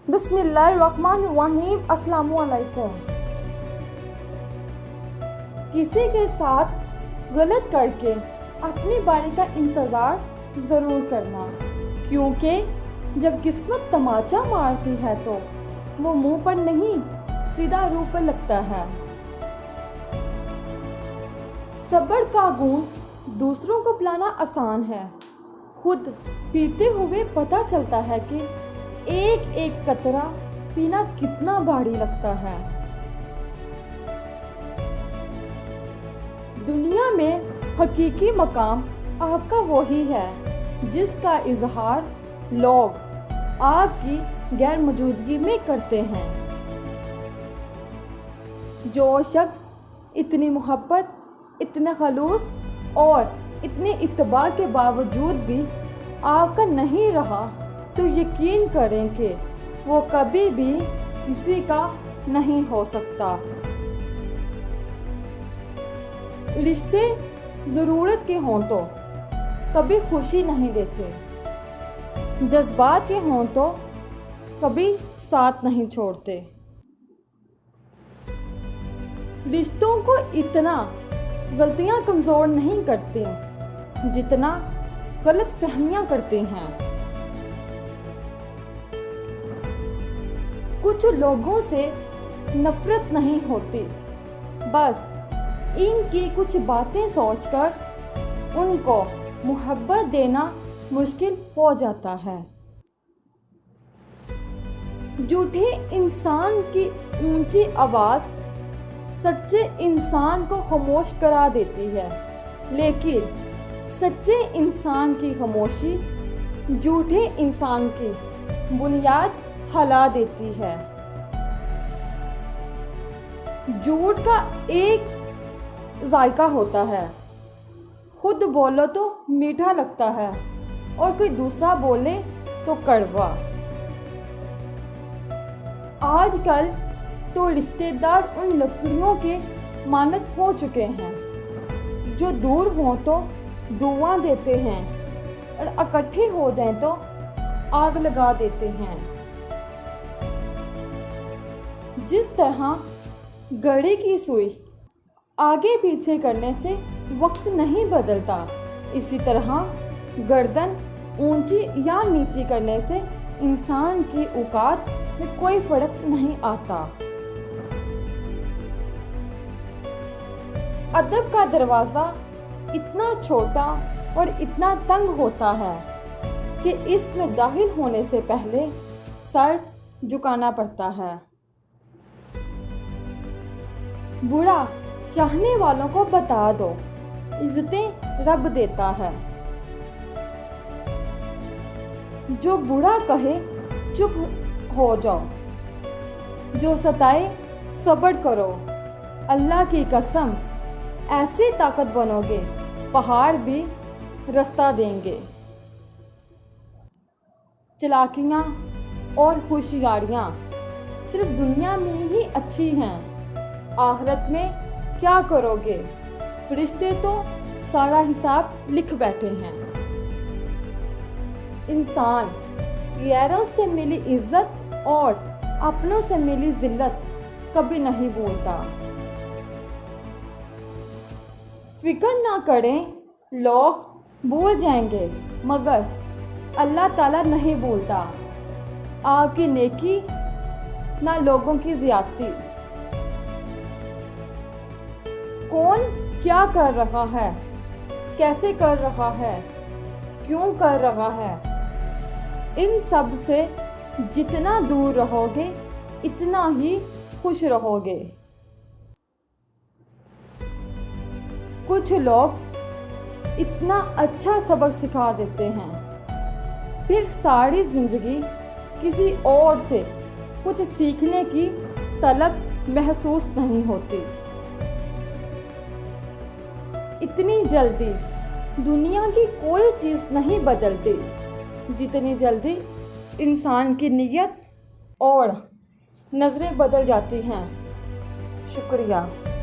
بسم اللہ الرحمن الرحیم۔ السلام علیکم۔ کسی کے ساتھ غلط کر کے اپنی باری کا انتظار ضرور کرنا، کیونکہ جب قسمت تماچا مارتی ہے تو وہ منہ پر نہیں سیدھا روح پر لگتا ہے۔ صبر کا گھونٹ دوسروں کو پلانا آسان ہے، خود پیتے ہوئے پتہ چلتا ہے کہ ایک ایک قطرہ پینا کتنا بھاری لگتا ہے۔ دنیا میں حقیقی مقام آپ کا وہی ہے جس کا اظہار لوگ آپ کی غیر موجودگی میں کرتے ہیں۔ جو شخص اتنی محبت، اتنے خلوص اور اتنے اعتبار کے باوجود بھی آپ کا نہیں رہا تو یقین کریں کہ وہ کبھی بھی کسی کا نہیں ہو سکتا۔ رشتے ضرورت کے ہوں تو کبھی خوشی نہیں دیتے، جذبات کے ہوں تو کبھی ساتھ نہیں چھوڑتے۔ رشتوں کو اتنا غلطیاں کمزور نہیں کرتے جتنا غلط فہمیاں کرتے ہیں۔ کچھ لوگوں سے نفرت نہیں ہوتی، بس ان کی کچھ باتیں سوچ کر ان کو محبت دینا مشکل ہو جاتا ہے۔ جھوٹے انسان کی اونچی آواز سچے انسان کو خاموش کرا دیتی ہے، لیکن سچے انسان کی خاموشی جھوٹے انسان کی بنیاد ہلا دیتی ہے۔ جھوٹ کا ایک ذائقہ ہوتا ہے، خود بولو تو میٹھا لگتا ہے اور کوئی دوسرا بولے تو کڑوا۔ آج کل تو رشتہ دار ان لکڑیوں کے مانند ہو چکے ہیں جو دور ہوں تو دعائیں دیتے ہیں اور اکٹھے ہو جائیں تو آگ لگا دیتے ہیں۔ جس طرح گھڑی کی سوئی آگے پیچھے کرنے سے وقت نہیں بدلتا، اسی طرح گردن اونچی یا نیچی کرنے سے انسان کی اوقات میں کوئی فرق نہیں آتا۔ ادب کا دروازہ اتنا چھوٹا اور اتنا تنگ ہوتا ہے کہ اس میں داخل ہونے سے پہلے سر جھکانا پڑتا ہے۔ برا چاہنے والوں کو بتا دو، عزتیں رب دیتا ہے۔ جو برا کہے چپ ہو جاؤ، جو ستائے صبر کرو۔ اللہ کی قسم ایسی طاقت بنو گے پہاڑ بھی رستہ دیں گے۔ چالاکیاں اور ہوشیاریاں صرف دنیا میں ہی اچھی ہیں، آخرت میں کیا کرو گے؟ فرشتے تو سارا حساب لکھ بیٹھے ہیں۔ انسان غیروں سے ملی عزت اور اپنوں سے ملی ذلت کبھی نہیں بھولتا۔ فکر نہ کریں، لوگ بھول جائیں گے مگر اللہ تعالیٰ نہیں بھولتا۔ آپ کی نیکی نہ لوگوں کی زیادتی۔ کون کیا کر رہا ہے، کیسے کر رہا ہے، کیوں کر رہا ہے، ان سب سے جتنا دور رہو گے اتنا ہی خوش رہو گے۔ کچھ لوگ اتنا اچھا سبق سکھا دیتے ہیں، پھر ساری زندگی کسی اور سے کچھ سیکھنے کی طلب محسوس نہیں ہوتی۔ اتنی جلدی دنیا کی کوئی چیز نہیں بدلتی جتنی جلدی انسان کی نیت اور نظریں بدل جاتی ہیں۔ شکریہ۔